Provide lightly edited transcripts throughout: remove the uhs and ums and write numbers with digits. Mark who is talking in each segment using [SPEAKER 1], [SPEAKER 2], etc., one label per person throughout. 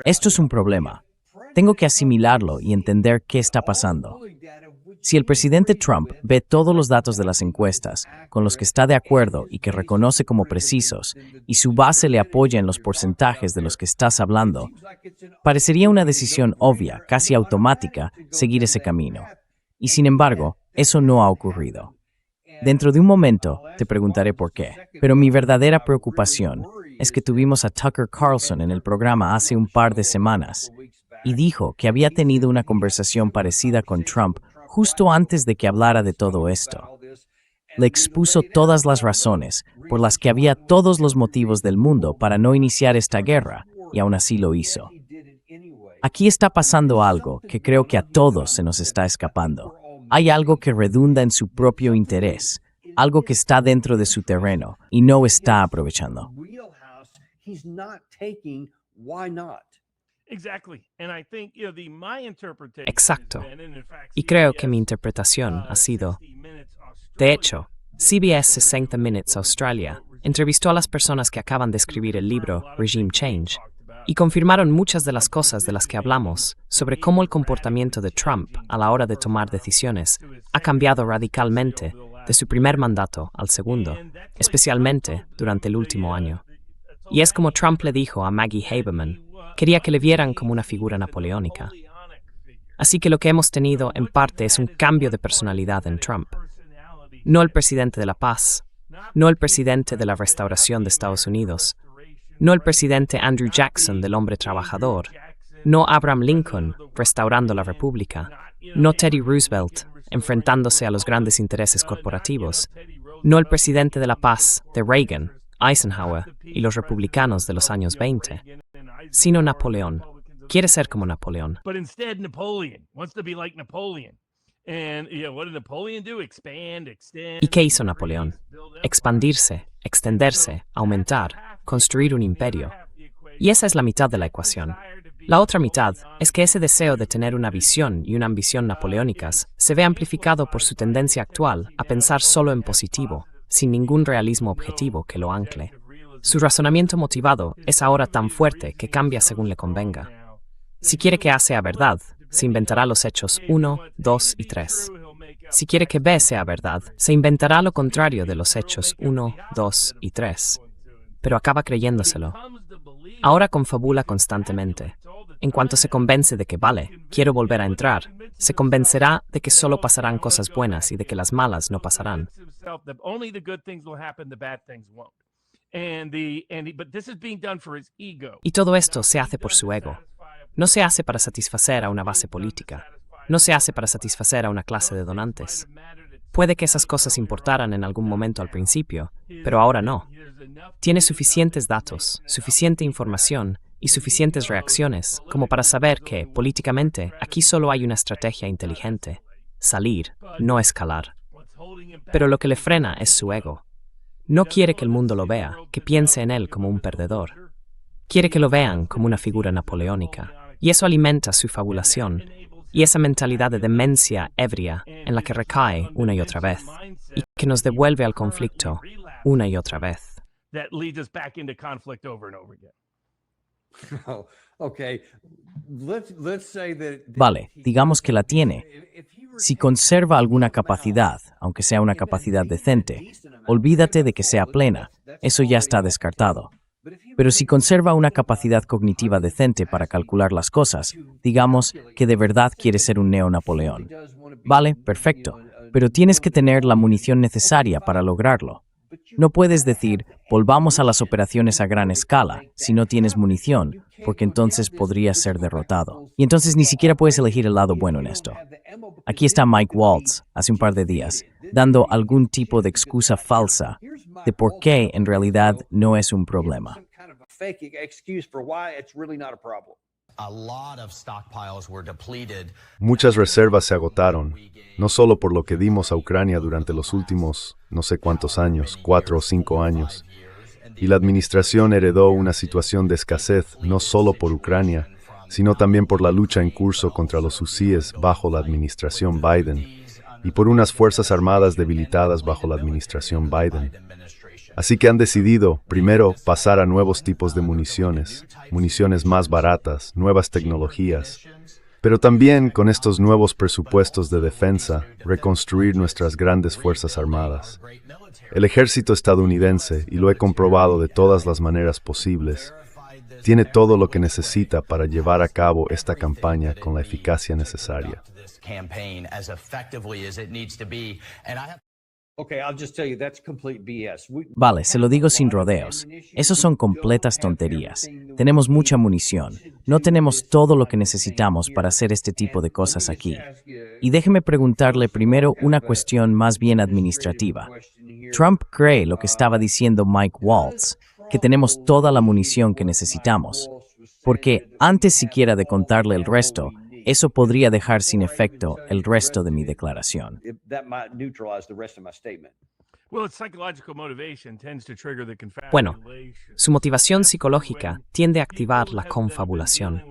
[SPEAKER 1] Esto es un problema. Tengo que asimilarlo y entender qué está pasando. Si el presidente Trump ve todos los datos de las encuestas, con los que está de acuerdo y que reconoce como precisos, y su base le apoya en los porcentajes de los que estás hablando, parecería una decisión obvia, casi automática, seguir ese camino. Y sin embargo, eso no ha ocurrido. Dentro de un momento te preguntaré por qué, pero mi verdadera preocupación es que tuvimos a Tucker Carlson en el programa hace un par de semanas y dijo que había tenido una conversación parecida con Trump justo antes de que hablara de todo esto. Le expuso todas las razones por las que había todos los motivos del mundo para no iniciar esta guerra, y aún así lo hizo. Aquí está pasando algo que creo que a todos se nos está escapando. Hay algo que redunda en su propio interés, algo que está dentro de su terreno y no está aprovechando.
[SPEAKER 2] Exacto. Y creo que mi interpretación ha sido... De hecho, CBS 60 Minutes Australia entrevistó a las personas que acaban de escribir el libro Regime Change y confirmaron muchas de las cosas de las que hablamos sobre cómo el comportamiento de Trump a la hora de tomar decisiones ha cambiado radicalmente de su primer mandato al segundo, especialmente durante el último año. Y es como Trump le dijo a Maggie Haberman, quería que le vieran como una figura napoleónica. Así que lo que hemos tenido en parte es un cambio de personalidad en Trump. No el presidente de la paz, no el presidente de la restauración de Estados Unidos, no el presidente Andrew Jackson del hombre trabajador, no Abraham Lincoln restaurando la República, no Teddy Roosevelt enfrentándose a los grandes intereses corporativos, no el presidente de la paz de Reagan, Eisenhower y los republicanos de los años 20, sino Napoleón. Quiere ser como Napoleón. ¿Y qué hizo Napoleón? Expandirse, extenderse, aumentar, construir un imperio. Y esa es la mitad de la ecuación. La otra mitad es que ese deseo de tener una visión y una ambición napoleónicas se ve amplificado por su tendencia actual a pensar solo en positivo, sin ningún realismo objetivo que lo ancle. Su razonamiento motivado es ahora tan fuerte que cambia según le convenga. Si quiere que A sea verdad, se inventará los hechos 1, 2 y 3. Si quiere que B sea verdad, se inventará lo contrario de los hechos 1, 2 y 3. Pero acaba creyéndoselo. Ahora confabula constantemente. En cuanto se convence de que vale, quiero volver a entrar, se convencerá de que solo pasarán cosas buenas y de que las malas no pasarán. Y todo esto se hace por su ego. No se hace para satisfacer a una base política. No se hace para satisfacer a una clase de donantes. Puede que esas cosas importaran en algún momento al principio, pero ahora no. Tiene suficientes datos, suficiente información y suficientes reacciones como para saber que, políticamente, aquí solo hay una estrategia inteligente: salir, no escalar. Pero lo que le frena es su ego. No quiere que el mundo lo vea, que piense en él como un perdedor. Quiere que lo vean como una figura napoleónica. Y eso alimenta su fabulación y esa mentalidad de demencia ebria en la que recae una y otra vez y que nos devuelve al conflicto una y otra vez.
[SPEAKER 1] Vale, digamos que la tiene. Si conserva alguna capacidad, aunque sea una capacidad decente, olvídate de que sea plena, eso ya está descartado. Pero si conserva una capacidad cognitiva decente para calcular las cosas, digamos que de verdad quiere ser un neo-Napoleón. Vale, perfecto, pero tienes que tener la munición necesaria para lograrlo. No puedes decir, volvamos a las operaciones a gran escala, si no tienes munición, porque entonces podrías ser derrotado. Y entonces ni siquiera puedes elegir el lado bueno en esto. Aquí está Mike Waltz, hace un par de días, dando algún tipo de excusa falsa de por qué en realidad no es un problema.
[SPEAKER 3] Muchas reservas se agotaron, no solo por lo que dimos a Ucrania durante los últimos no sé cuántos años, 4 o 5 años, y la administración heredó una situación de escasez no solo por Ucrania, sino también por la lucha en curso contra los hutíes bajo la administración Biden y por unas fuerzas armadas debilitadas bajo la administración Biden. Así que han decidido, primero, pasar a nuevos tipos de municiones más baratas, nuevas tecnologías, pero también, con estos nuevos presupuestos de defensa, reconstruir nuestras grandes fuerzas armadas. El ejército estadounidense, y lo he comprobado de todas las maneras posibles, tiene todo lo que necesita para llevar a cabo esta campaña con la eficacia necesaria.
[SPEAKER 1] Vale, se lo digo sin rodeos. Esos son completas tonterías. Tenemos mucha munición. No tenemos todo lo que necesitamos para hacer este tipo de cosas aquí. Y déjeme preguntarle primero una cuestión más bien administrativa. Trump cree lo que estaba diciendo Mike Waltz, que tenemos toda la munición que necesitamos. Porque antes siquiera de contarle el resto, eso podría dejar sin efecto el resto de mi declaración.
[SPEAKER 2] Bueno, su motivación psicológica tiende a activar la confabulación.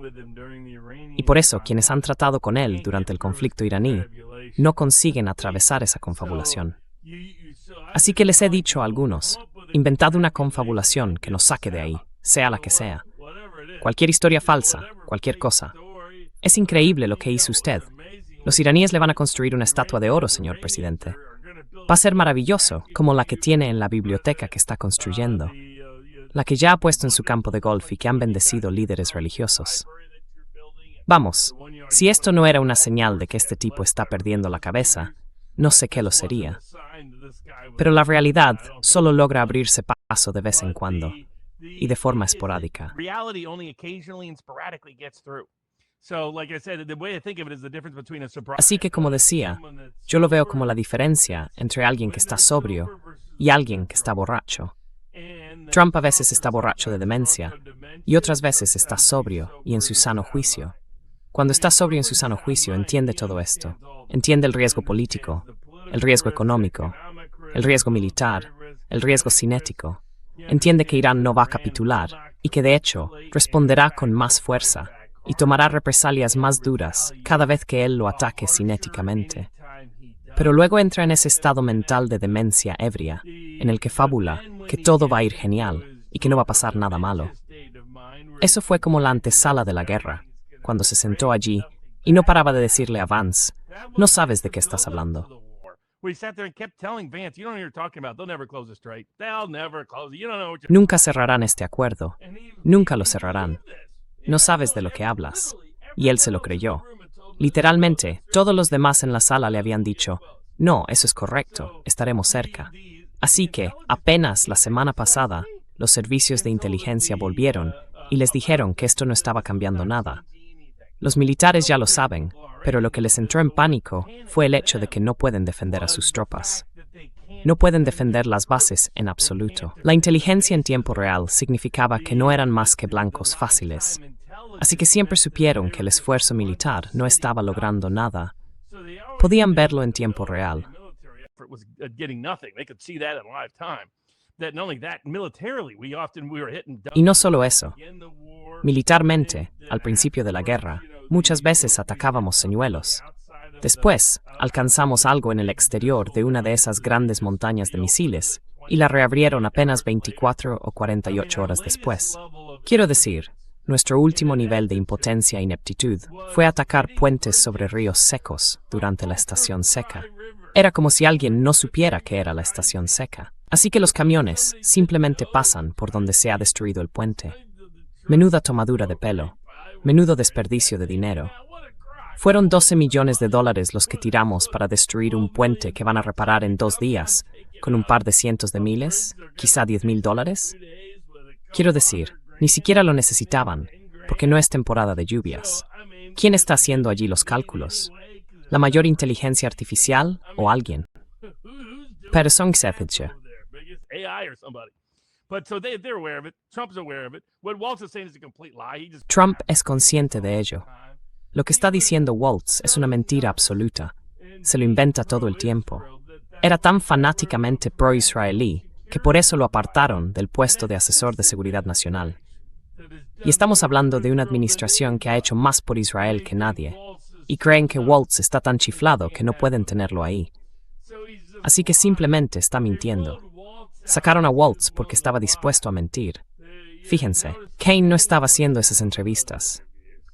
[SPEAKER 2] Y por eso quienes han tratado con él durante el conflicto iraní no consiguen atravesar esa confabulación. Así que les he dicho a algunos, inventad una confabulación que nos saque de ahí, sea la que sea. Cualquier historia falsa, cualquier cosa. Es increíble lo que hizo usted. Los iraníes le van a construir una estatua de oro, señor presidente. Va a ser maravilloso, como la que tiene en la biblioteca que está construyendo. La que ya ha puesto en su campo de golf y que han bendecido líderes religiosos. Vamos, si esto no era una señal de que este tipo está perdiendo la cabeza, no sé qué lo sería. Pero la realidad solo logra abrirse paso de vez en cuando, y de forma esporádica. Así que, como decía, yo lo veo como la diferencia entre alguien que está sobrio y alguien que está borracho. Trump a veces está borracho de demencia y otras veces está sobrio y en su sano juicio. Cuando está sobrio en su sano juicio, entiende todo esto. Entiende el riesgo político, el riesgo económico, el riesgo militar, el riesgo cinético. Entiende que Irán no va a capitular y que, de hecho, responderá con más fuerza y tomará represalias más duras cada vez que él lo ataque cinéticamente. Pero luego entra en ese estado mental de demencia ebria, en el que fabula que todo va a ir genial y que no va a pasar nada malo. Eso fue como la antesala de la guerra, cuando se sentó allí y no paraba de decirle a Vance, no sabes de qué estás hablando. Nunca cerrarán este acuerdo. Nunca lo cerrarán. No sabes de lo que hablas. Y él se lo creyó. Literalmente, todos los demás en la sala le habían dicho, no, eso es correcto, estaremos cerca. Así que, apenas la semana pasada, los servicios de inteligencia volvieron y les dijeron que esto no estaba cambiando nada. Los militares ya lo saben, pero lo que les entró en pánico fue el hecho de que no pueden defender a sus tropas. No pueden defender las bases en absoluto. La inteligencia en tiempo real significaba que no eran más que blancos fáciles. Así que siempre supieron que el esfuerzo militar no estaba logrando nada. Podían verlo en tiempo real. Y no solo eso. Militarmente, al principio de la guerra, muchas veces atacábamos señuelos. Después, alcanzamos algo en el exterior de una de esas grandes montañas de misiles y la reabrieron apenas 24 o 48 horas después. Quiero decir, nuestro último nivel de impotencia e ineptitud fue atacar puentes sobre ríos secos durante la estación seca. Era como si alguien no supiera que era la estación seca. Así que los camiones simplemente pasan por donde se ha destruido el puente. Menuda tomadura de pelo. Menudo desperdicio de dinero. Fueron $12 millones los que tiramos para destruir un puente que van a reparar en 2 días, con un par de cientos de miles, quizá $10,000. Quiero decir, ni siquiera lo necesitaban, porque no es temporada de lluvias. ¿Quién está haciendo allí los cálculos? ¿La mayor inteligencia artificial o alguien? Persónsefische. Trump es consciente de ello. Lo que está diciendo Waltz es una mentira absoluta. Se lo inventa todo el tiempo. Era tan fanáticamente pro-israelí que por eso lo apartaron del puesto de asesor de seguridad nacional. Y estamos hablando de una administración que ha hecho más por Israel que nadie. Y creen que Waltz está tan chiflado que no pueden tenerlo ahí. Así que simplemente está mintiendo. Sacaron a Waltz porque estaba dispuesto a mentir. Fíjense, Kane no estaba haciendo esas entrevistas.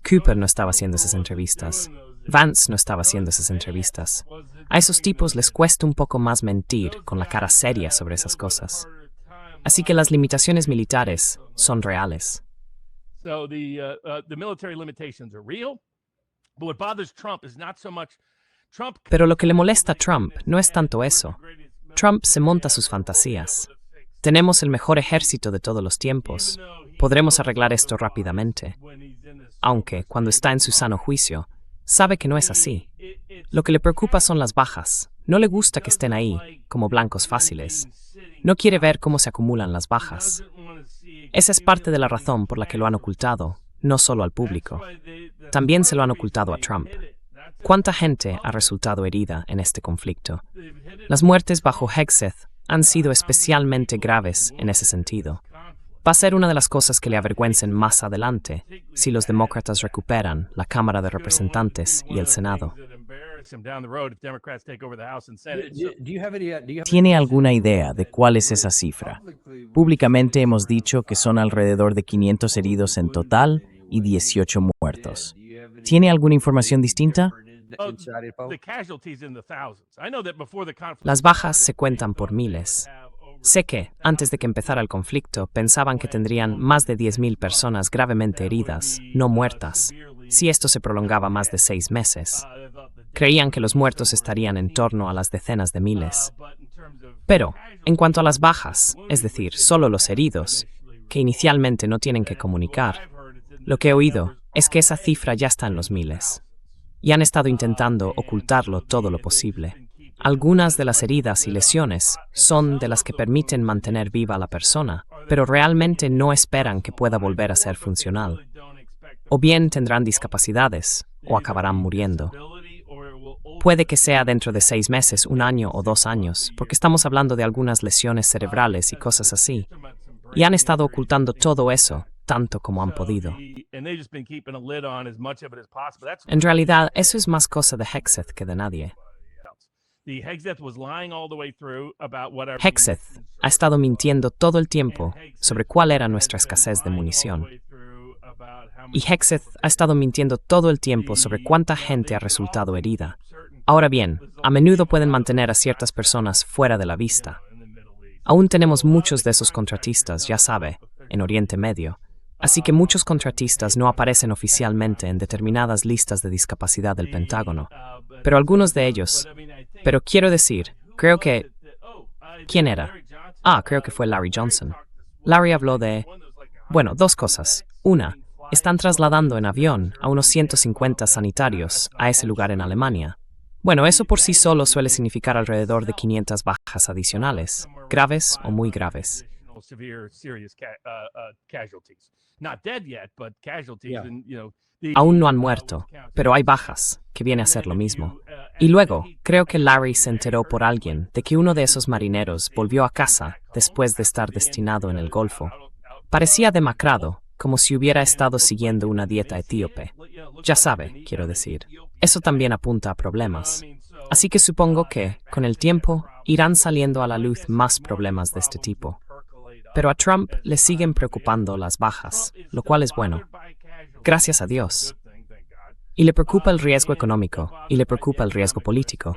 [SPEAKER 2] Cooper no estaba haciendo esas entrevistas. Vance no estaba haciendo esas entrevistas. A esos tipos les cuesta un poco más mentir con la cara seria sobre esas cosas. Así que las limitaciones militares son reales.
[SPEAKER 4] So the military limitations are real, but what bothers Trump is not so much Trump.
[SPEAKER 2] Pero lo que le molesta a Trump no es tanto eso. Trump se monta sus fantasías. Tenemos el mejor ejército de todos los tiempos. Podremos arreglar esto rápidamente. Aunque, cuando está en su sano juicio, sabe que no es así. Lo que le preocupa son las bajas. No le gusta que estén ahí, como blancos fáciles. No quiere ver cómo se acumulan las bajas. Esa es parte de la razón por la que lo han ocultado, no solo al público. También se lo han ocultado a Trump. ¿Cuánta gente ha resultado herida en este conflicto? Las muertes bajo Hegseth han sido especialmente graves en ese sentido. Va a ser una de las cosas que le avergüencen más adelante si los demócratas recuperan la Cámara de Representantes y el Senado.
[SPEAKER 1] ¿Tiene alguna idea de cuál es esa cifra? Públicamente hemos dicho que son alrededor de 500 heridos en total y 18 muertos. ¿Tiene alguna información distinta?
[SPEAKER 2] Las bajas se cuentan por miles. Sé que, antes de que empezara el conflicto, pensaban que tendrían más de 10.000 personas gravemente heridas, no muertas, si esto se prolongaba más de 6 meses. Creían que los muertos estarían en torno a las decenas de miles. Pero, en cuanto a las bajas, es decir, solo los heridos, que inicialmente no tienen que comunicar, lo que he oído es que esa cifra ya está en los miles. Y han estado intentando ocultarlo todo lo posible. Algunas de las heridas y lesiones son de las que permiten mantener viva a la persona, pero realmente no esperan que pueda volver a ser funcional. O bien tendrán discapacidades, o acabarán muriendo. Puede que sea dentro de 6 meses, 1 año o 2 años, porque estamos hablando de algunas lesiones cerebrales y cosas así. Y han estado ocultando todo eso, tanto como han podido. En realidad, eso es más cosa de Hegseth que de nadie. Hegseth ha estado mintiendo todo el tiempo sobre cuál era nuestra escasez de munición. Y Hegseth ha estado mintiendo todo el tiempo sobre cuánta gente ha resultado herida. Ahora bien, a menudo pueden mantener a ciertas personas fuera de la vista. Aún tenemos muchos de esos contratistas, ya sabe, en Oriente Medio. Así que muchos contratistas no aparecen oficialmente en determinadas listas de discapacidad del Pentágono. Pero algunos de ellos... Pero quiero decir, creo que... ¿Quién era? Creo que fue Larry Johnson. Larry habló de... Bueno, 2 cosas. Una, están trasladando en avión a unos 150 sanitarios a ese lugar en Alemania. Bueno, eso por sí solo suele significar alrededor de 500 bajas adicionales, graves o muy graves. Aún no han muerto, pero hay bajas, que viene a ser lo mismo. Y luego, creo que Larry se enteró por alguien de que uno de esos marineros volvió a casa después de estar destinado en el Golfo. Parecía demacrado, como si hubiera estado siguiendo una dieta etíope. Ya sabe, quiero decir. Eso también apunta a problemas. Así que supongo que, con el tiempo, irán saliendo a la luz más problemas de este tipo. Pero a Trump le siguen preocupando las bajas, lo cual es bueno. Gracias a Dios. Y le preocupa el riesgo económico, y le preocupa el riesgo político.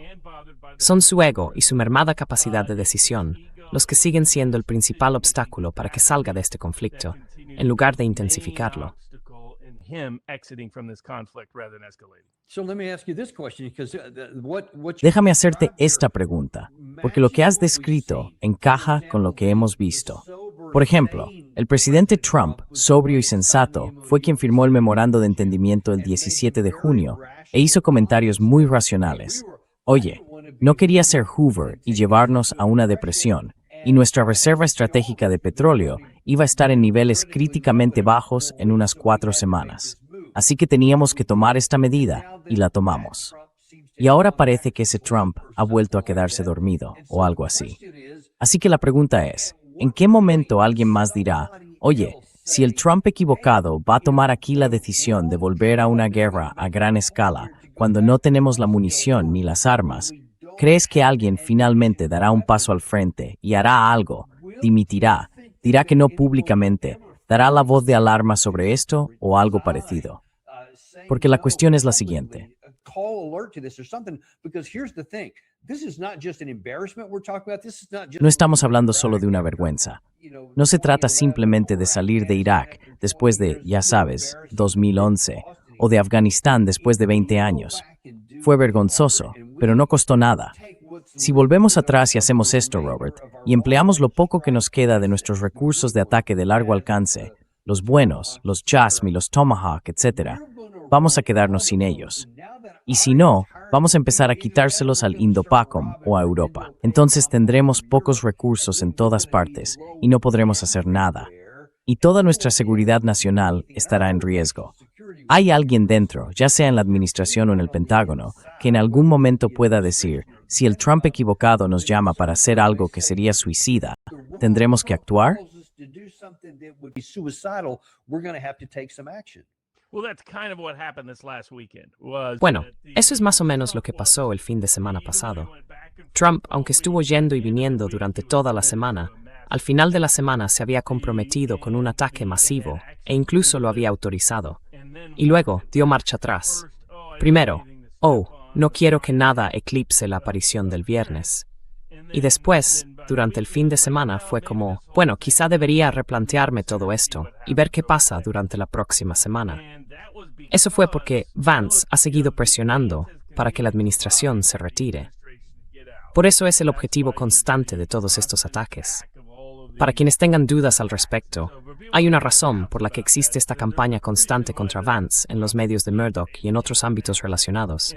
[SPEAKER 2] Son su ego y su mermada capacidad de decisión los que siguen siendo el principal obstáculo para que salga de este conflicto, en lugar de intensificarlo.
[SPEAKER 1] Déjame hacerte esta pregunta, porque lo que has descrito encaja con lo que hemos visto. Por ejemplo, el presidente Trump, sobrio y sensato, fue quien firmó el memorando de entendimiento el 17 de junio e hizo comentarios muy racionales. Oye, no quería ser Hoover y llevarnos a una depresión, y nuestra reserva estratégica de petróleo iba a estar en niveles críticamente bajos en unas 4 semanas. Así que teníamos que tomar esta medida, y la tomamos. Y ahora parece que ese Trump ha vuelto a quedarse dormido, o algo así. Así que la pregunta es, ¿en qué momento alguien más dirá, oye, si el Trump equivocado va a tomar aquí la decisión de volver a una guerra a gran escala, cuando no tenemos la munición ni las armas, ¿crees que alguien finalmente dará un paso al frente y hará algo dimitirá, dirá que no públicamente, dará la voz de alarma sobre esto o algo parecido. Porque la cuestión es la siguiente. No estamos hablando solo de una vergüenza. No se trata simplemente de salir de Irak después de, ya sabes, 2011, o de Afganistán después de 20 años. Fue vergonzoso, pero no costó nada. Si volvemos atrás y hacemos esto, Robert, y empleamos lo poco que nos queda de nuestros recursos de ataque de largo alcance, los buenos, los JASM y los Tomahawk, etc., vamos a quedarnos sin ellos. Y si no, vamos a empezar a quitárselos al Indo-PACOM o a Europa. Entonces tendremos pocos recursos en todas partes y no podremos hacer nada. Y toda nuestra seguridad nacional estará en riesgo. Hay alguien dentro, ya sea en la administración o en el Pentágono, que en algún momento pueda decir, si el Trump equivocado nos llama para hacer algo que sería suicida, ¿tendremos que actuar?
[SPEAKER 2] Bueno, eso es más o menos lo que pasó el fin de semana pasado. Trump, aunque estuvo yendo y viniendo durante toda la semana, al final de la semana se había comprometido con un ataque masivo e incluso lo había autorizado. Y luego dio marcha atrás. Primero, no quiero que nada eclipse la aparición del viernes. Y después, durante el fin de semana, fue como, bueno, quizá debería replantearme todo esto y ver qué pasa durante la próxima semana. Eso fue porque Vance ha seguido presionando para que la administración se retire. Por eso es el objetivo constante de todos estos ataques. Para quienes tengan dudas al respecto, hay una razón por la que existe esta campaña constante contra Vance en los medios de Murdoch y en otros ámbitos relacionados.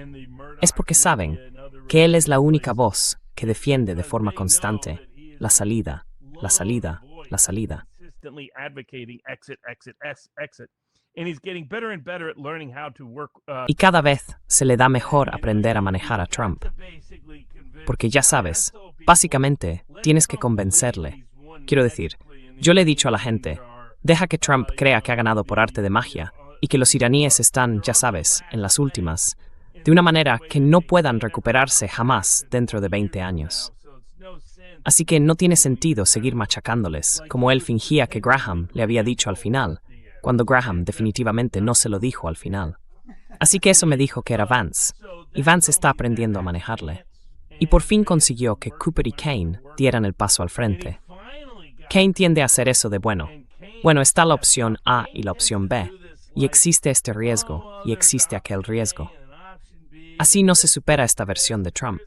[SPEAKER 2] Es porque saben que él es la única voz que defiende de forma constante la salida, la salida, la salida. Y cada vez se le da mejor aprender a manejar a Trump. Porque ya sabes, básicamente tienes que convencerle. Quiero decir, yo le he dicho a la gente, deja que Trump crea que ha ganado por arte de magia y que los iraníes están, ya sabes, en las últimas, de una manera que no puedan recuperarse jamás dentro de 20 años. Así que no tiene sentido seguir machacándoles, como él fingía que Graham le había dicho al final, cuando Graham definitivamente no se lo dijo al final. Así que eso me dijo que era Vance, y Vance está aprendiendo a manejarle. Y por fin consiguió que Cooper y Kaine dieran el paso al frente. Kaine tiende a hacer eso de bueno, está la opción A y la opción B, y existe este riesgo, y existe aquel riesgo. Así no se supera esta versión de Trump.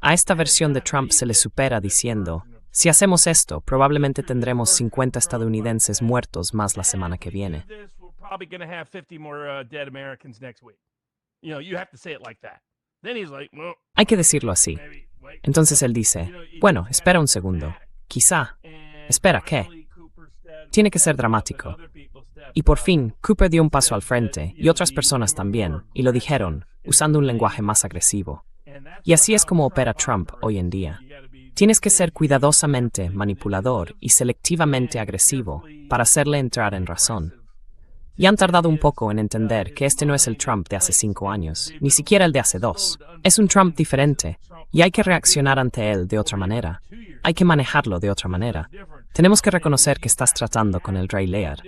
[SPEAKER 2] A esta versión de Trump se le supera diciendo, si hacemos esto, probablemente tendremos 50 estadounidenses muertos más la semana que viene. Hay que decirlo así. Entonces él dice, bueno, espera un segundo. Quizá. Espera, ¿qué? Tiene que ser dramático. Y por fin, Cooper dio un paso al frente, y otras personas también, y lo dijeron, usando un lenguaje más agresivo. Y así es como opera Trump hoy en día. Tienes que ser cuidadosamente manipulador y selectivamente agresivo para hacerle entrar en razón. Y han tardado un poco en entender que este no es el Trump de hace 5 años, ni siquiera el de hace 2. Es un Trump diferente, y hay que reaccionar ante él de otra manera. Hay que manejarlo de otra manera. Tenemos que reconocer que estás tratando con el Rey Lear.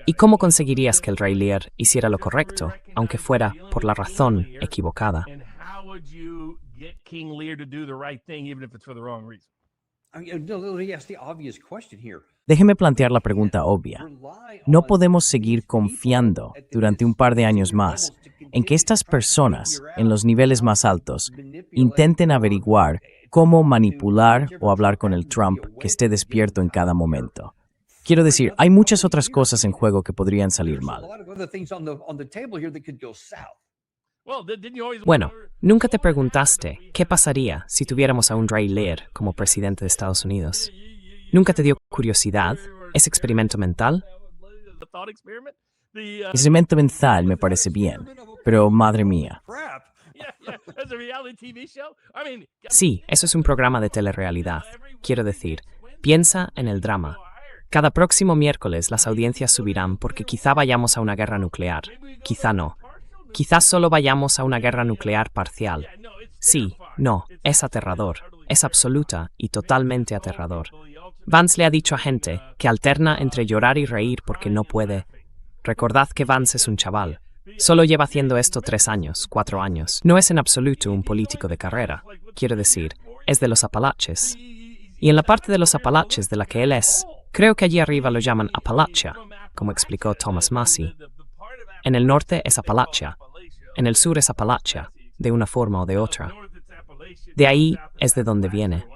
[SPEAKER 2] ¿Y cómo conseguirías que el Rey Lear hiciera lo correcto, aunque fuera por la razón equivocada?
[SPEAKER 1] Déjeme plantear la pregunta obvia. No podemos seguir confiando durante un par de años más en que estas personas, en los niveles más altos, intenten averiguar cómo manipular o hablar con el Trump que esté despierto en cada momento. Quiero decir, hay muchas otras cosas en juego que podrían salir mal.
[SPEAKER 2] Bueno, ¿nunca te preguntaste qué pasaría si tuviéramos a un Rey Lear como presidente de Estados Unidos? ¿Nunca te dio curiosidad? ¿Es experimento mental?
[SPEAKER 1] Experimento mental me parece bien, pero madre mía.
[SPEAKER 2] Sí, eso es un programa de telerrealidad. Quiero decir, piensa en el drama. Cada próximo miércoles las audiencias subirán porque quizá vayamos a una guerra nuclear. Quizá no. Quizás solo vayamos a una guerra nuclear parcial. Sí, no, es aterrador. Es absoluta y totalmente aterrador. Vance le ha dicho a gente que alterna entre llorar y reír porque no puede. Recordad que Vance es un chaval. Solo lleva haciendo esto 3 años, 4 años. No es en absoluto un político de carrera. Quiero decir, es de los Apalaches. Y en la parte de los Apalaches de la que él es, creo que allí arriba lo llaman Appalachia, como explicó Thomas Massey. En el norte es Appalachia. En el sur es Appalachia, de una forma o de otra. De ahí es de donde viene.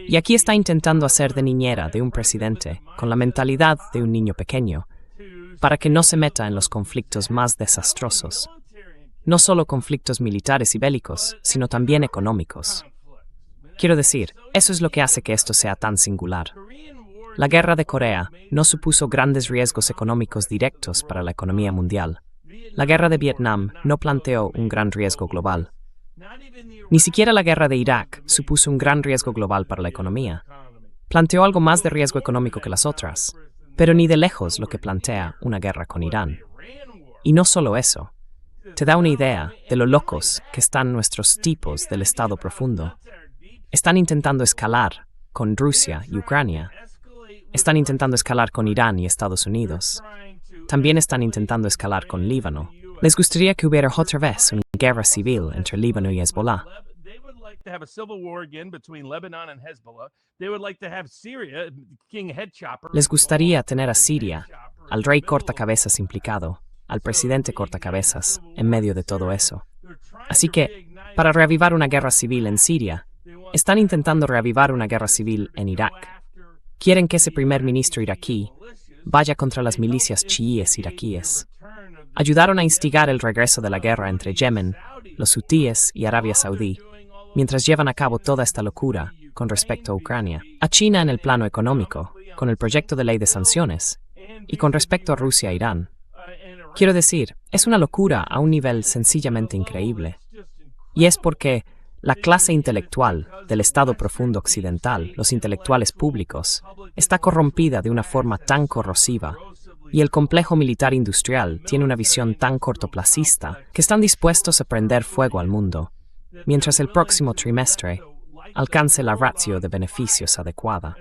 [SPEAKER 2] Y aquí está intentando hacer de niñera de un presidente, con la mentalidad de un niño pequeño, para que no se meta en los conflictos más desastrosos. No solo conflictos militares y bélicos, sino también económicos. Quiero decir, eso es lo que hace que esto sea tan singular. La guerra de Corea no supuso grandes riesgos económicos directos para la economía mundial. La guerra de Vietnam no planteó un gran riesgo global. Ni siquiera la guerra de Irak supuso un gran riesgo global para la economía. Planteó algo más de riesgo económico que las otras, pero ni de lejos lo que plantea una guerra con Irán. Y no solo eso. Te da una idea de lo locos que están nuestros tipos del Estado profundo. Están intentando escalar con Rusia y Ucrania. Están intentando escalar con Irán y Estados Unidos. También están intentando escalar con Líbano. Les gustaría que hubiera otra vez una guerra civil entre Líbano y Hezbollah. Les gustaría tener a Siria, al rey cortacabezas implicado, al presidente cortacabezas, en medio de todo eso. Así que, para reavivar una guerra civil en Siria, están intentando reavivar una guerra civil en Irak. Quieren que ese primer ministro iraquí vaya contra las milicias chiíes iraquíes. Ayudaron a instigar el regreso de la guerra entre Yemen, los hutíes y Arabia Saudí, mientras llevan a cabo toda esta locura con respecto a Ucrania. A China en el plano económico, con el proyecto de ley de sanciones, y con respecto a Rusia e Irán. Quiero decir, es una locura a un nivel sencillamente increíble. Y es porque la clase intelectual del Estado profundo occidental, los intelectuales públicos, está corrompida de una forma tan corrosiva, y el complejo militar industrial tiene una visión tan cortoplacista que están dispuestos a prender fuego al mundo, mientras el próximo trimestre alcance la ratio de beneficios adecuada.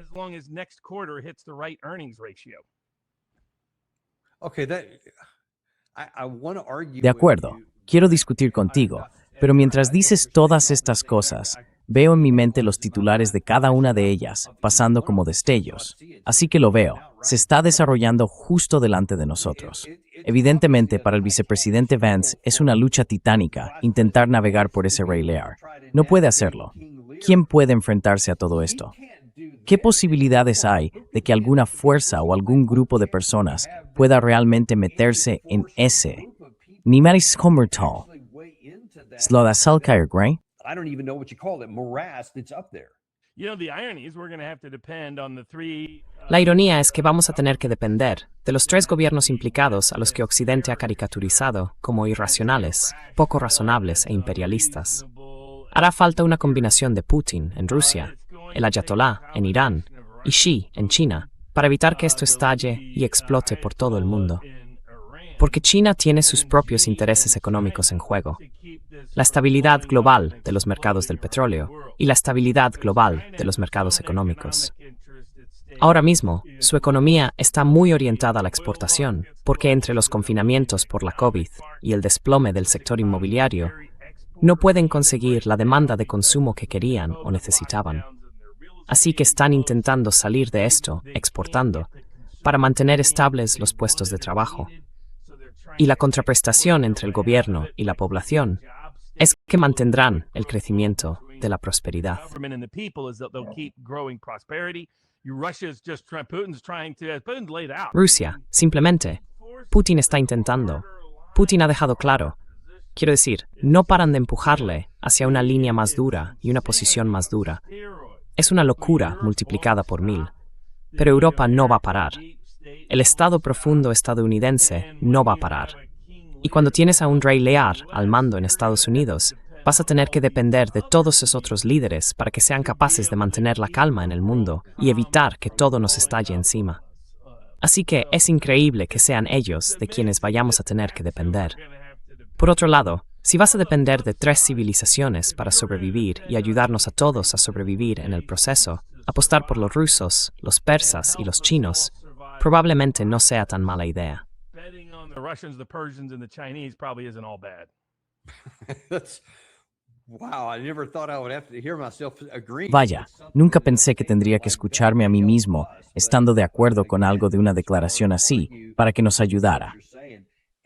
[SPEAKER 1] De acuerdo, quiero discutir contigo, pero mientras dices todas estas cosas, veo en mi mente los titulares de cada una de ellas, pasando como destellos. Así que lo veo, se está desarrollando justo delante de nosotros. Evidentemente, para el vicepresidente Vance es una lucha titánica intentar navegar por ese Rey Lear. No puede hacerlo. ¿Quién puede enfrentarse a todo esto? ¿Qué posibilidades hay de que alguna fuerza o algún grupo de personas pueda realmente meterse en ese? Ni Maris Comertal. Slodasalkair, Gray.
[SPEAKER 5] I don't even know what you call it, morass that's up there.
[SPEAKER 2] La ironía es que vamos a tener que depender de los 3 gobiernos implicados a los que Occidente ha caricaturizado como irracionales, poco razonables e imperialistas. Hará falta una combinación de Putin en Rusia, el Ayatolá en Irán y Xi en China para evitar que esto estalle y explote por todo el mundo. Porque China tiene sus propios intereses económicos en juego. La estabilidad global de los mercados del petróleo y la estabilidad global de los mercados económicos. Ahora mismo, su economía está muy orientada a la exportación, porque entre los confinamientos por la COVID y el desplome del sector inmobiliario, no pueden conseguir la demanda de consumo que querían o necesitaban. Así que están intentando salir de esto, exportando, para mantener estables los puestos de trabajo. Y la contraprestación entre el gobierno y la población es que mantendrán el crecimiento de la prosperidad. Rusia, simplemente, Putin está intentando. Putin ha dejado claro. Quiero decir, no paran de empujarle hacia una línea más dura y una posición más dura. Es una locura multiplicada por 1000. Pero Europa no va a parar. El Estado profundo estadounidense no va a parar. Y cuando tienes a un Rey Lear al mando en Estados Unidos, vas a tener que depender de todos esos otros líderes para que sean capaces de mantener la calma en el mundo y evitar que todo nos estalle encima. Así que es increíble que sean ellos de quienes vayamos a tener que depender. Por otro lado, Si vas a depender de 3 civilizaciones para sobrevivir y ayudarnos a todos a sobrevivir en el proceso, apostar por los rusos, los persas y los chinos probablemente no sea tan mala idea.
[SPEAKER 4] Betting on the Russians, the Persians, and the Chinese probably isn't all bad.
[SPEAKER 5] Wow, I never thought I would have to hear myself agree.
[SPEAKER 1] Vaya, nunca pensé que tendría que escucharme a mí mismo estando de acuerdo con algo de una declaración así para que nos ayudara.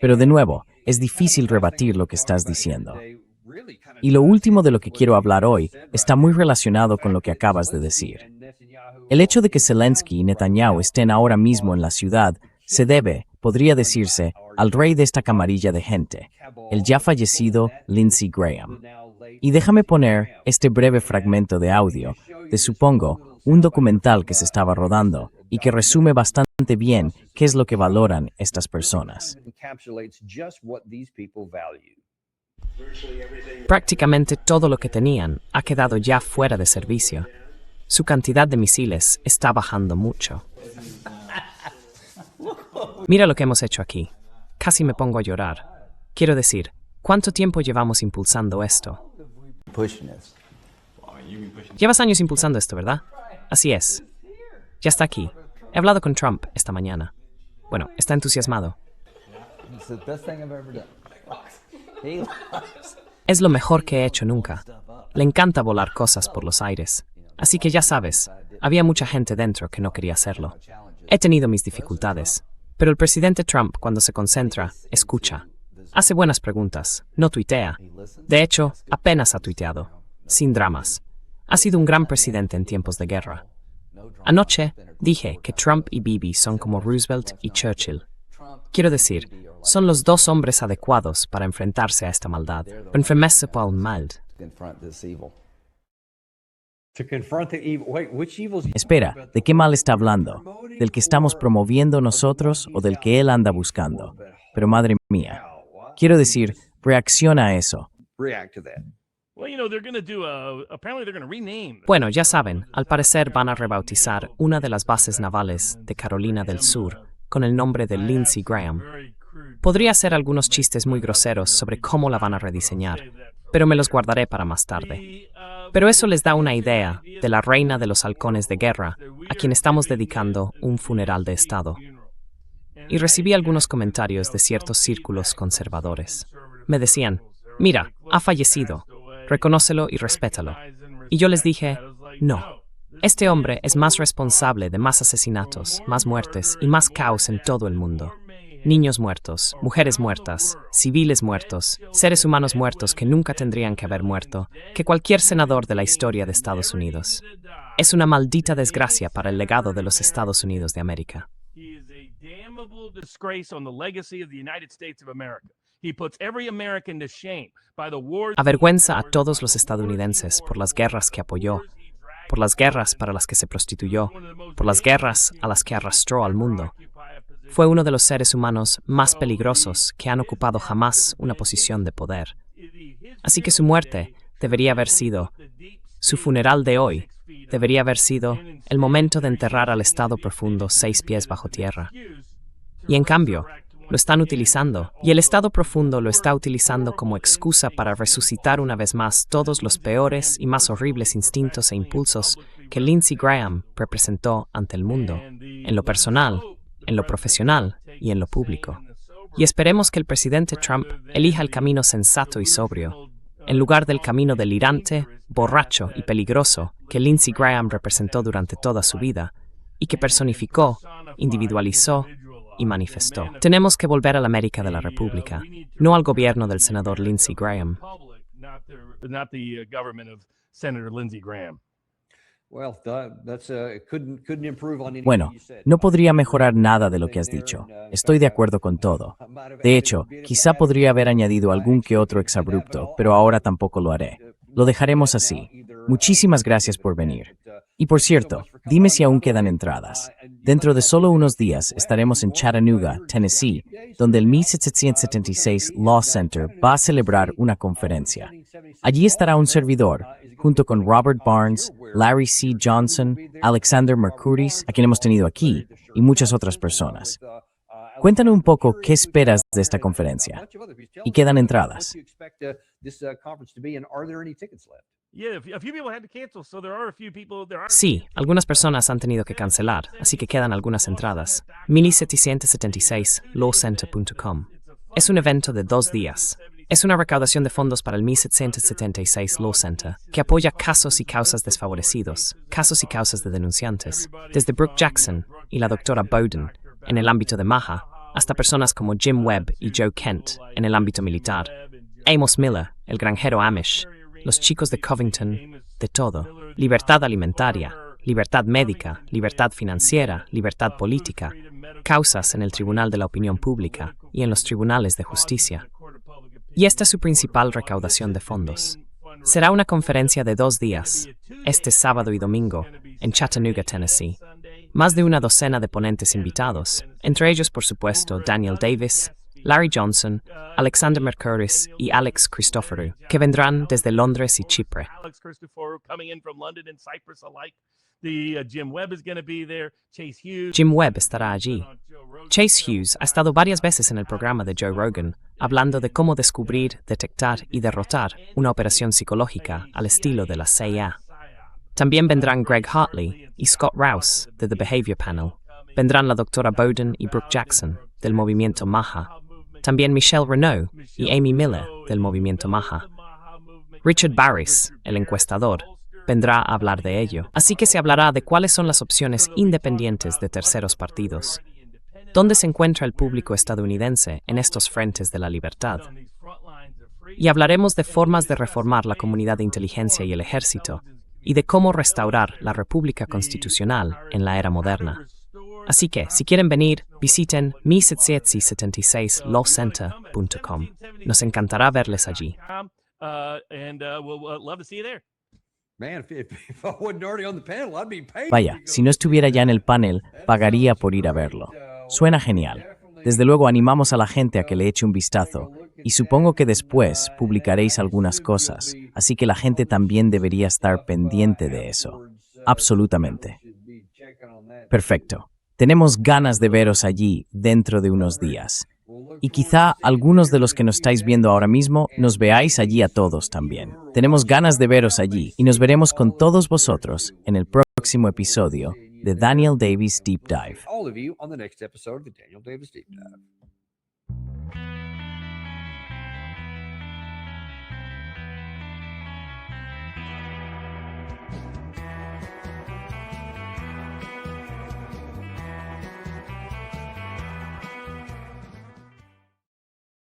[SPEAKER 1] Pero de nuevo, es difícil rebatir lo que estás diciendo. Y lo último de lo que quiero hablar hoy está muy relacionado con lo que acabas de decir. El hecho de que Zelensky y Netanyahu estén ahora mismo en la ciudad se debe, podría decirse, al rey de esta camarilla de gente, el ya fallecido Lindsey Graham. Y déjame poner este breve fragmento de audio de, supongo, un documental que se estaba rodando y que resume bastante bien qué es lo que valoran estas personas.
[SPEAKER 2] Prácticamente todo lo que tenían ha quedado ya fuera de servicio. Su cantidad de misiles está bajando mucho. Mira lo que hemos hecho aquí. Casi me pongo a llorar. Quiero decir, ¿cuánto tiempo llevamos impulsando esto? Llevas años impulsando esto, ¿verdad? Así es. Ya está aquí. He hablado con Trump esta mañana. Bueno, está entusiasmado. Es lo mejor que he hecho nunca. Le encanta volar cosas por los aires. Así que ya sabes, había mucha gente dentro que no quería hacerlo. He tenido mis dificultades. Pero el presidente Trump, cuando se concentra, escucha. Hace buenas preguntas, no tuitea. De hecho, apenas ha tuiteado. Sin dramas. Ha sido un gran presidente en tiempos de guerra. Anoche dije que Trump y Bibi son como Roosevelt y Churchill. Quiero decir, son los 2 hombres adecuados para enfrentarse a esta maldad. Enfrentarse por el mal.
[SPEAKER 1] Espera, ¿de qué mal está hablando? ¿Del que estamos promoviendo nosotros o del que él anda buscando? Pero madre mía, quiero decir, reacciona a eso.
[SPEAKER 2] Bueno, ya saben, al parecer van a rebautizar una de las bases navales de Carolina del Sur con el nombre de Lindsey Graham. Podría hacer algunos chistes muy groseros sobre cómo la van a rediseñar, pero me los guardaré para más tarde. Pero eso les da una idea de la reina de los halcones de guerra, a quien estamos dedicando un funeral de Estado. Y recibí algunos comentarios de ciertos círculos conservadores. Me decían, mira, ha fallecido, reconócelo y respétalo. Y yo les dije, no. Este hombre es más responsable de más asesinatos, más muertes y más caos en todo el mundo. Niños muertos, mujeres muertas, civiles muertos, seres humanos muertos que nunca tendrían que haber muerto, que cualquier senador de la historia de Estados Unidos. Es una maldita desgracia para el legado de los Estados Unidos de América. Avergüenza a todos los estadounidenses por las guerras que apoyó, por las guerras para las que se prostituyó, por las guerras a las que arrastró al mundo. Fue uno de los seres humanos más peligrosos que han ocupado jamás una posición de poder. Así que su muerte debería haber sido, su funeral de hoy, debería haber sido el momento de enterrar al Estado profundo 6 pies bajo tierra. Y en cambio, lo están utilizando, y el Estado profundo lo está utilizando como excusa para resucitar una vez más todos los peores y más horribles instintos e impulsos que Lindsey Graham representó ante el mundo, en lo personal, en lo profesional y en lo público. Y esperemos que el presidente Trump elija el camino sensato y sobrio, en lugar del camino delirante, borracho y peligroso que Lindsey Graham representó durante toda su vida, y que personificó, individualizó y manifestó. Tenemos que volver a la América de la República, no al gobierno del senador Lindsey Graham.
[SPEAKER 1] Bueno, no podría mejorar nada de lo que has dicho. Estoy de acuerdo con todo. De hecho, quizá podría haber añadido algún que otro exabrupto, pero ahora tampoco lo haré. Lo dejaremos así. Muchísimas gracias por venir. Y por cierto, dime si aún quedan entradas. Dentro de solo unos días estaremos en Chattanooga, Tennessee, donde el 1776 Law Center va a celebrar una conferencia. Allí estará un servidor, junto con Robert Barnes, Larry C. Johnson, Alexander Mercouris, a quien hemos tenido aquí, y muchas otras personas. Cuéntanos un poco qué esperas de esta conferencia. ¿Y quedan entradas?
[SPEAKER 2] Sí, algunas personas han tenido que cancelar, así que quedan algunas entradas. 1776 lawcenter.com. Es un evento de 2 días. Es una recaudación de fondos para el 1776 Law Center, que apoya casos y causas desfavorecidos, casos y causas de denunciantes, desde Brooke Jackson y la doctora Bowden, en el ámbito de Maha, hasta personas como Jim Webb y Joe Kent, en el ámbito militar, Amos Miller, el granjero Amish, los chicos de Covington, de todo, libertad alimentaria, libertad médica, libertad financiera, libertad política, causas en el Tribunal de la Opinión Pública y en los tribunales de justicia. Y esta es su principal recaudación de fondos. Será una conferencia de 2 días, este sábado y domingo, en Chattanooga, Tennessee. Más de una docena de ponentes invitados, entre ellos, por supuesto, Daniel Davis, Larry Johnson, Alexander Mercouris y Alex Christoforou, que vendrán desde Londres y Chipre. Jim Webb estará allí. Chase Hughes ha estado varias veces en el programa de Joe Rogan, hablando de cómo descubrir, detectar y derrotar una operación psicológica al estilo de la CIA. También vendrán Greg Hartley y Scott Rouse, de The Behavior Panel. Vendrán la doctora Bowden y Brooke Jackson, del movimiento Maha. También Michelle Renaud y Amy Miller, del movimiento Maha. Richard Barris, el encuestador, vendrá a hablar de ello. Así que se hablará de cuáles son las opciones independientes de terceros partidos. ¿Dónde se encuentra el público estadounidense en estos frentes de la libertad? Y hablaremos de formas de reformar la comunidad de inteligencia y el ejército, y de cómo restaurar la República Constitucional en la era moderna. Así que, si quieren venir, visiten 1776 lawcenter.com. Nos encantará verles allí.
[SPEAKER 1] Vaya, si no estuviera ya en el panel, pagaría por ir a verlo. Suena genial. Desde luego animamos a la gente a que le eche un vistazo, y supongo que después publicaréis algunas cosas, así que la gente también debería estar pendiente de eso. Absolutamente. Perfecto. Tenemos ganas de veros allí dentro de unos días. Y quizá algunos de los que nos estáis viendo ahora mismo nos veáis allí a todos también. Tenemos ganas de veros allí y nos veremos con todos vosotros en el próximo episodio de Daniel Davis Deep Dive.